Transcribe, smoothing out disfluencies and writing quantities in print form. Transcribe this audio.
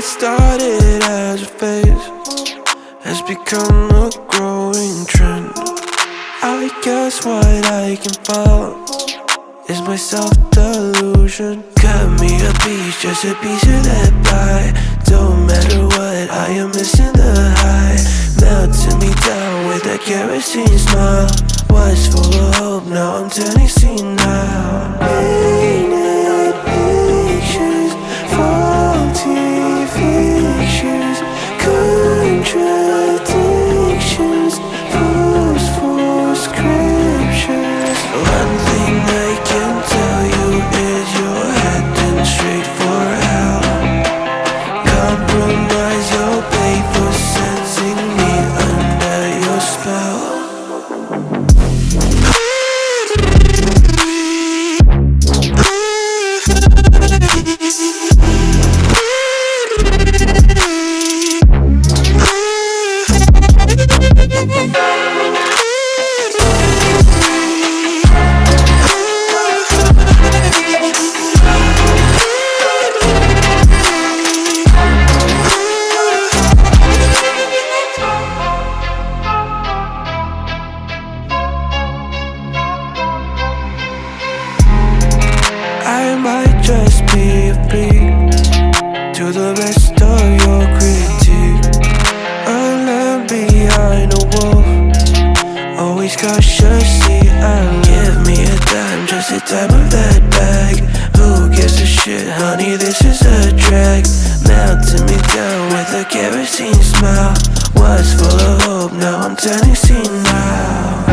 started as a phase has become a growing trend. I guess what I can follow is my self-delusion. Cut me a piece, just a piece of that pie. Don't matter what, I am missing the high. Melting me down with that kerosene smile. Was full of hope, now I'm turning senile. Painted pictures, faulty fictions, contradictions, forceful scriptures. One thing I can tell you is you're heading straight for hell. Compromise your pay for sensing me under your spell. I might just be a freak to the rest of your critique. A lamb behind a wolf, always cautiously I'll give me a dime, just a dime of that bag. Who gives a shit, honey, this is a drag. Melting me down with a kerosene smile. Was full of hope, now I'm turning senile.